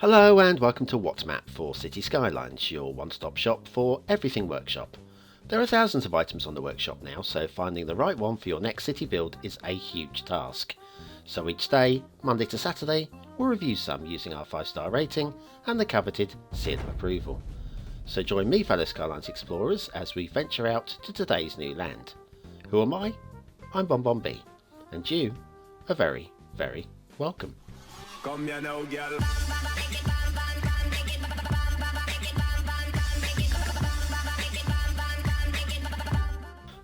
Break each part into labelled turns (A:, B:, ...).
A: Hello and welcome to What's Map for Cities Skylines, your one-stop shop for everything workshop. There are thousands of items on the workshop now, so finding the right one for your next city build is a huge task. So each day, Monday to Saturday, we'll review some using our 5-star rating and the coveted seal of approval. So join me, fellow Skylines explorers, as we venture out to today's new land. Who am I? I'm BonBonB, and you are very, very welcome.
B: Come here now, girl.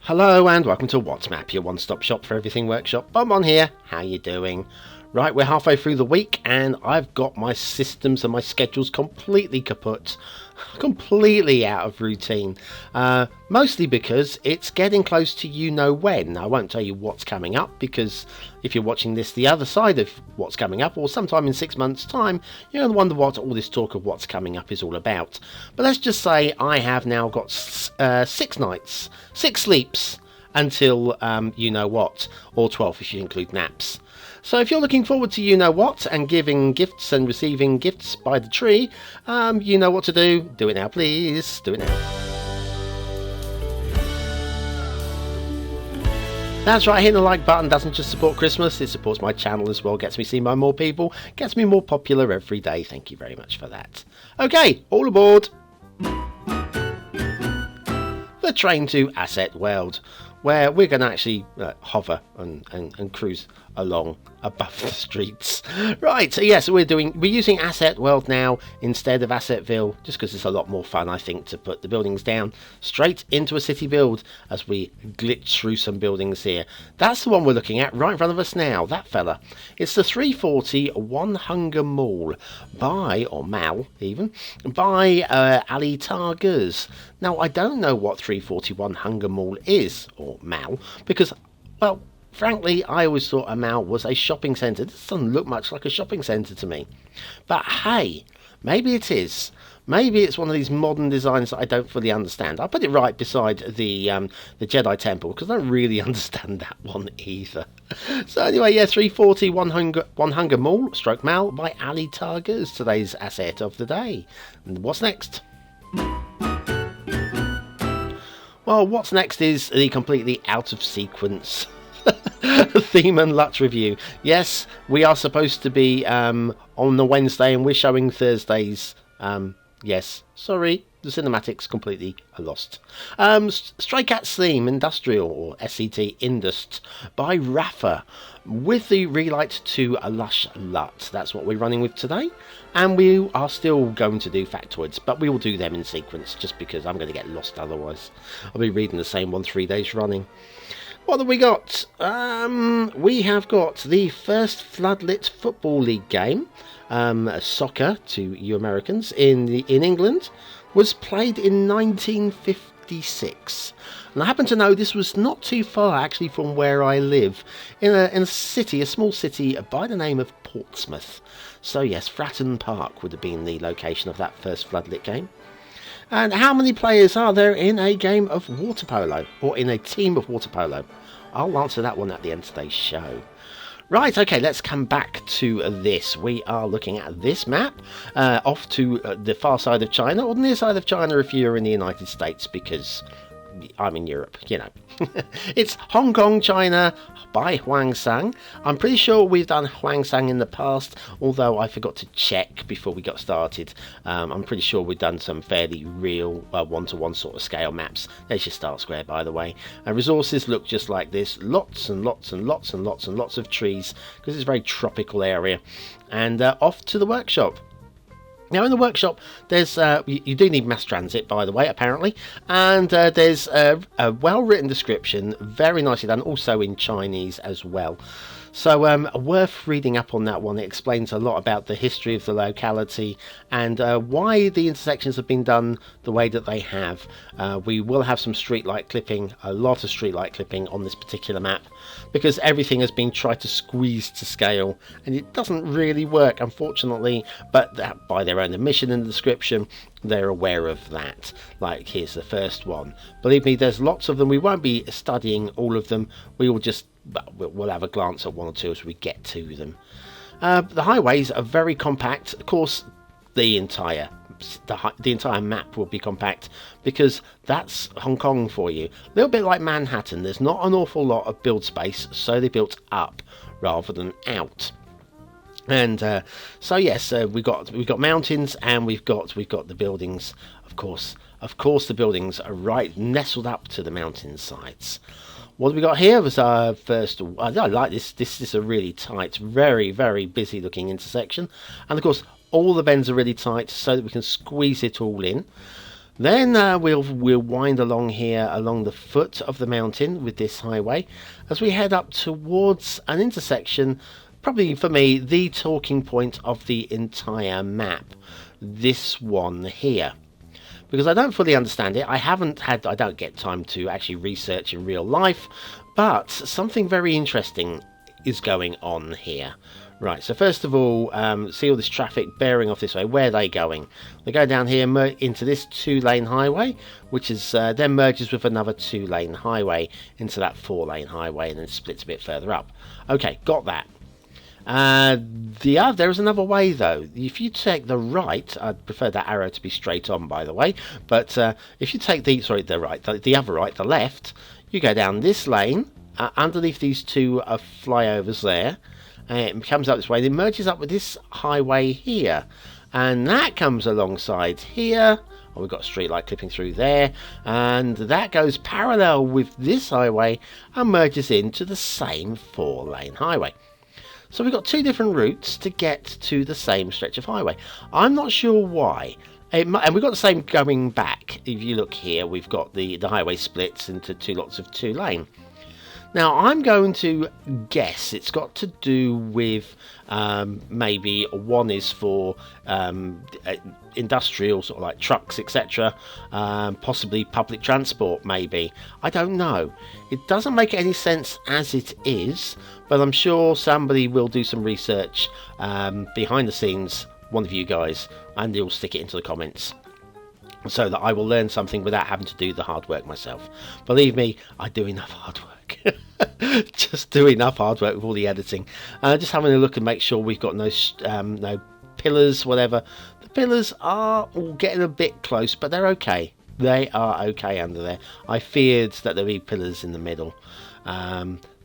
A: Hello and welcome to What's Map, your one-stop shop for everything workshop. BonBon here. How you doing? Right, we're halfway through the week and I've got my systems and my schedules completely kaput, completely out of routine. Mostly because it's getting close to you-know-when. I won't tell you what's coming up because if you're watching this the other side of what's coming up, or sometime in 6 months' time, you're going to wonder what all this talk of what's coming up is all about. But let's just say I have now got 6 nights, 6 sleeps until you-know-what, or 12 if you include naps. So if you're looking forward to you-know-what and giving gifts and receiving gifts by the tree, you know what to do. Do it now, please. Do it now. That's right, hitting the like button doesn't just support Christmas, it supports my channel as well, gets me seen by more people, gets me more popular every day. Thank you very much for that. Okay, all aboard! The train to Asset World, where we're going to actually hover and cruise along above the streets. Right, so yes, we're using Asset World now instead of Assetville, just because it's a lot more fun, I think, to put the buildings down straight into a city build as we glitch through some buildings here. That's the one we're looking at right in front of us now, that fella. It's the 340 One Hunger Mall by, or Mal even, by Ali Targers. Now, I don't know what 341 Hunger Mall is, or Mal, because, well, frankly, I always thought a mall was a shopping centre. This doesn't look much like a shopping centre to me. But hey, maybe it is. Maybe it's one of these modern designs that I don't fully understand. I'll put it right beside the Jedi Temple, because I don't really understand that one either. So anyway, yeah, 340 One Hunger Mall, stroke Mal, by Ali Targers, today's asset of the day. And what's next? Well, what's next is the completely out of sequence theme and LUT review. Yes, we are supposed to be on the Wednesday and we're showing Thursdays. Yes, sorry, the cinematics completely are lost. Stray Cats theme, Industrial, or SCT Indust, by Rafa, with the relight to a Lush LUT. That's what we're running with today, and we are still going to do factoids, but we will do them in sequence, just because I'm going to get lost otherwise. I'll be reading the same one 3 days running. What have we got? We have got the first floodlit football league game, soccer to you Americans, in England, was played in 1956. And I happen to know this was not too far actually from where I live, in a city, a small city by the name of Portsmouth. So yes, Fratton Park would have been the location of that first floodlit game. And how many players are there in a game of water polo, or in a team of water polo? I'll answer that one at the end of today's show. Right, okay, let's come back to this. We are looking at this map, off to the far side of China, or the near side of China if you're in the United States, because I'm in Europe, you know. It's Hong Kong, China, by Huangsang. I'm pretty sure we've done Huangsang in the past, although I forgot to check before we got started. I'm pretty sure we've done some fairly real one-to-one sort of scale maps. There's your start square, by the way. Resources look just like this. Lots and lots and lots and lots and lots of trees, because it's a very tropical area. And off to the workshop. Now in the workshop there's you do need mass transit, by the way, apparently, and there's a well written description, very nicely done, also in Chinese as well. So worth reading up on that one. It explains a lot about the history of the locality and why the intersections have been done the way that they have. We will have some streetlight clipping, a lot of streetlight clipping on this particular map, because everything has been tried to squeeze to scale and it doesn't really work, unfortunately, but that, by their own admission in the description, they're aware of that. Like, here's the first one. Believe me, there's lots of them. We won't be studying all of them. We will just, we'll have a glance at one or two as we get to them. The highways are very compact. Of course, the entire map will be compact, because that's Hong Kong for you. A little bit like Manhattan, there's not an awful lot of build space, so they built up rather than out. And so yes, we've got mountains, and we've got the buildings. Of course, the buildings are right nestled up to the mountain sides. What we got here was our first. I like this. This is a really tight, very, very busy looking intersection, and of course all the bends are really tight so that we can squeeze it all in. Then we'll wind along here along the foot of the mountain with this highway as we head up towards an intersection, probably for me the talking point of the entire map, this one here. Because I don't fully understand it. I don't get time to actually research in real life, but something very interesting is going on here. Right, so first of all, see all this traffic bearing off this way. Where are they going? They go down here into this 2-lane highway, which is then merges with another 2-lane highway into that 4-lane highway, and then splits a bit further up. Okay, got that. There is another way though. If you take the right, I'd prefer that arrow to be straight on, by the way. But if you take the other right, the left, you go down this lane underneath these two flyovers there. It comes up this way, and it merges up with this highway here, and that comes alongside here. Oh, we've got a street light clipping through there, and that goes parallel with this highway and merges into the same 4-lane highway. So we've got two different routes to get to the same stretch of highway. I'm not sure why. And we've got the same going back. If you look here, we've got the highway splits into two lots of 2-lane. Now, I'm going to guess it's got to do with maybe one is for industrial, sort of like trucks, etc. Possibly public transport, maybe. I don't know. It doesn't make any sense as it is, but I'm sure somebody will do some research behind the scenes, one of you guys, and you'll stick it into the comments, so that I will learn something without having to do the hard work myself. Believe me, I do enough hard work. Just do enough hard work with all the editing. Just having a look and make sure we've got no pillars, whatever. The pillars are all getting a bit close, but they're okay. They are okay under there. I feared that there'd be pillars in the middle.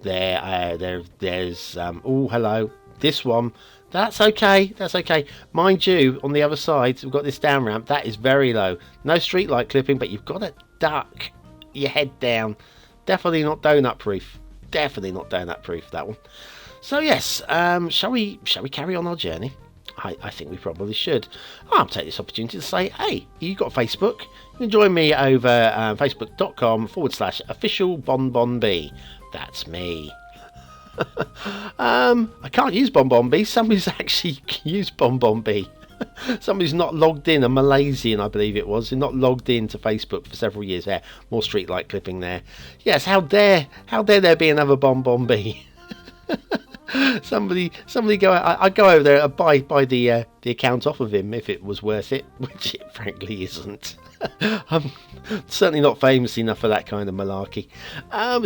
A: There's oh, hello. This one. That's okay. That's okay. Mind you, on the other side, we've got this down ramp. That is very low. No street light clipping, but you've got to duck your head down. Definitely not donut proof. Definitely not donut proof, that one. So yes, shall we carry on our journey? I think we probably should. I'll take this opportunity to say, hey, you got Facebook? You can join me over facebook.com/official BonBonB. That's me. I can't use BonBonB. Somebody's actually used BonBonB. Somebody's not logged in, a Malaysian I believe it was, who not logged in to Facebook for several years. There, more streetlight clipping there. Yes, how dare there be another BonBonB? somebody go. I'd go over there and buy the account off of him if it was worth it, which it frankly isn't. I'm certainly not famous enough for that kind of malarkey.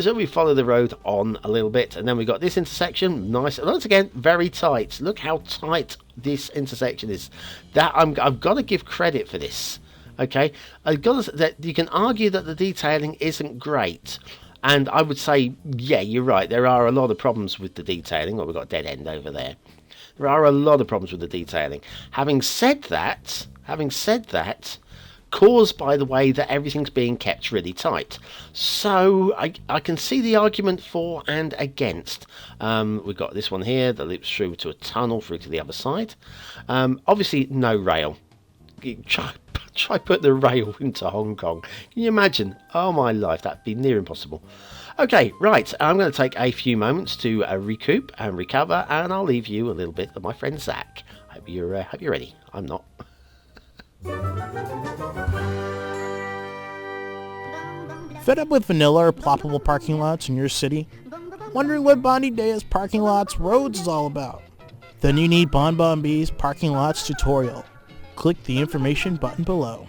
A: So we follow the road on a little bit, and then we got this intersection. Nice, once again, very tight. Look how tight this intersection is. That I've got to give credit for this. Okay, that you can argue that the detailing isn't great, and I would say, yeah, you're right. There are a lot of problems with the detailing. Well, we've got a dead end over there. There are a lot of problems with the detailing. Having said that, caused by the way that everything's being kept really tight. So I can see the argument for and against. We've got this one here that loops through to a tunnel through to the other side. Obviously no rail. Try put the rail into Hong Kong. Can you imagine? Oh my life, that'd be near impossible. Okay, right, I'm going to take a few moments to recoup and recover, and I'll leave you a little bit of my friend Zach. Hope you're ready. I'm not.
C: Fed up with vanilla or ploppable parking lots in your city? Wondering what Bonnie Daya's Parking Lots Roads is all about? Then you need BonBonB's Parking Lots tutorial. Click the information button below.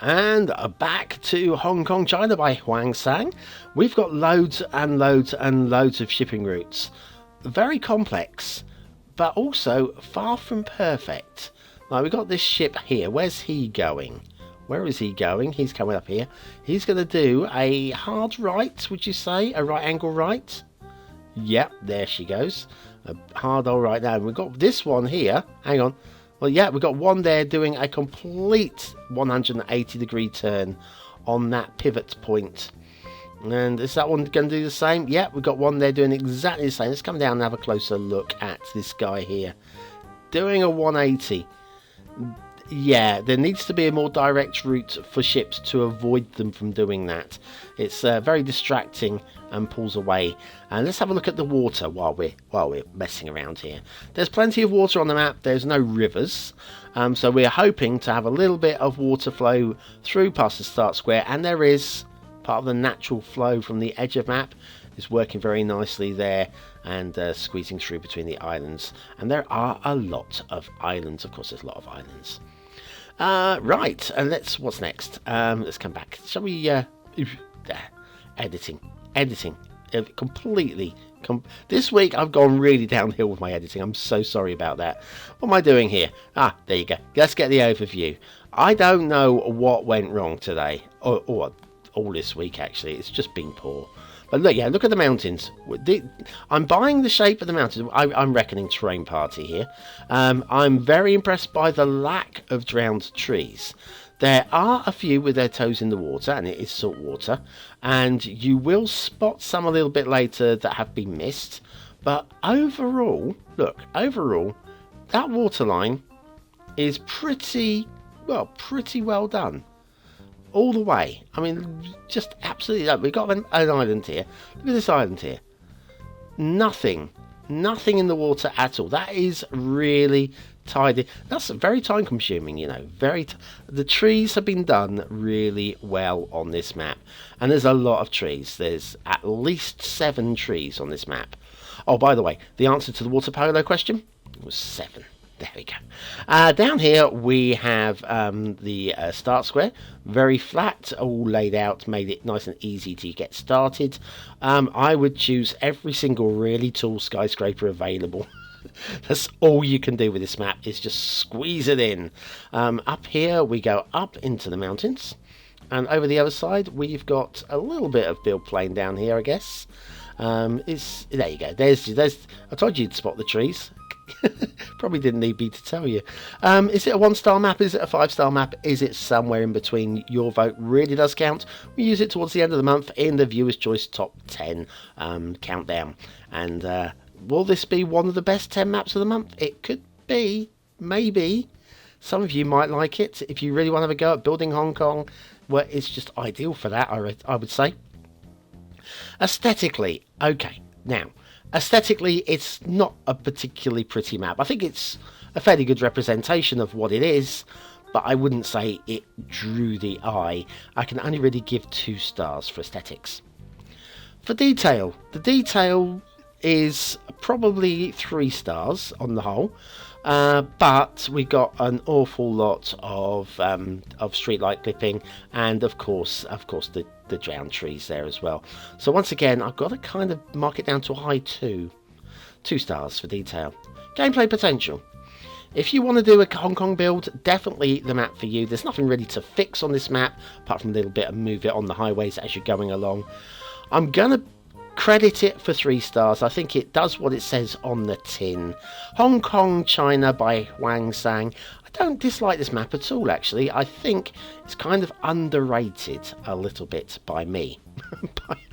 A: And back to Hong Kong, China by Huang Sang. We've got loads and loads and loads of shipping routes. Very complex, but also far from perfect. Like, we've got this ship here. Where's he going? Where is he going? He's coming up here. He's going to do a hard right, would you say? A right angle right? Yep, there she goes. A hard all right now. We've got this one here. Hang on. Well, yeah, we've got one there doing a complete 180-degree turn on that pivot point. And is that one going to do the same? Yeah, we've got one there doing exactly the same. Let's come down and have a closer look at this guy here. Doing a 180. Yeah, there needs to be a more direct route for ships to avoid them from doing that. It's very distracting and pulls away. And let's have a look at the water while we're messing around here. There's plenty of water on the map. There's no rivers, so we're hoping to have a little bit of water flow through past the start square, and there is part of the natural flow from the edge of map is working very nicely there, and squeezing through between the islands. And there are a lot of islands. Of course, there's a lot of islands. Right, and what's next? Let's come back. Shall we editing completely this week I've gone really downhill with my editing. I'm so sorry about that. What am I doing here? There you go. Let's get the overview. I don't know what went wrong today, or all this week actually. It's just been poor. But look at the mountains. I'm buying the shape of the mountains. I'm reckoning terrain party here. I'm very impressed by the lack of drowned trees. There are a few with their toes in the water, and it is salt water, and you will spot some a little bit later that have been missed. But overall, that waterline is pretty well done. All the way. I mean, just absolutely. We've got an island here. Look at this island here. Nothing in the water at all. That is really tidy. That's very time consuming, you know. The trees have been done really well on this map, and there's a lot of trees. There's at least 7 trees on this map. Oh, by the way, the answer to the water polo question was 7. There we go. Down here we have the start square, very flat, all laid out, made it nice and easy to get started. I would choose every single really tall skyscraper available. That's all you can do with this map, is just squeeze it in. Up here we go up into the mountains, and over the other side we've got a little bit of build plain down here, I guess. There you go. There's. I told you to spot the trees. Probably didn't need me to tell you. Is it a 1-star map? Is it a 5-star map? Is it somewhere in between? Your vote really does count. We use it towards the end of the month in the Viewers' Choice Top 10 countdown. And will this be one of the best 10 maps of the month? It could be. Maybe. Some of you might like it. If you really want to have a go at building Hong Kong, well, it's just ideal for that, I would say. Aesthetically, okay. Now, aesthetically, it's not a particularly pretty map. I think it's a fairly good representation of what it is, but I wouldn't say it drew the eye. I can only really give 2 stars for aesthetics. For detail, the detail is probably 3 stars on the whole, but we got an awful lot of streetlight clipping, and of course the drowned trees there as well. So once again, I've got to kind of mark it down to a high 2 stars for detail. Gameplay potential. If you want to do a Hong Kong build, definitely the map for you. There's nothing really to fix on this map, apart from a little bit of move it on the highways as you're going along. I'm going to credit it for 3 stars. I think it does what it says on the tin. Hong Kong, China by Huang Sang. I don't dislike this map at all, actually. I think it's kind of underrated a little bit by me.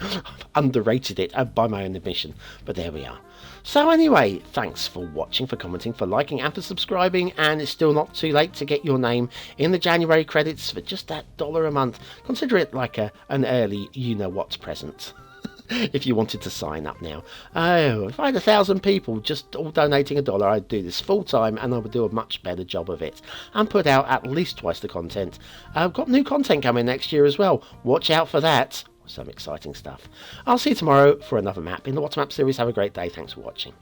A: I've underrated it by my own admission, but there we are. So anyway, thanks for watching, for commenting, for liking and for subscribing, and it's still not too late to get your name in the January credits for just that $1 a month. Consider it like an early you-know-what present. If you wanted to sign up now. Oh, if I had 1,000 people just all donating $1, I'd do this full time, and I would do a much better job of it and put out at least twice the content. I've got new content coming next year as well. Watch out for that. Some exciting stuff. I'll see you tomorrow for another map in the What Map series. Have a great day. Thanks for watching.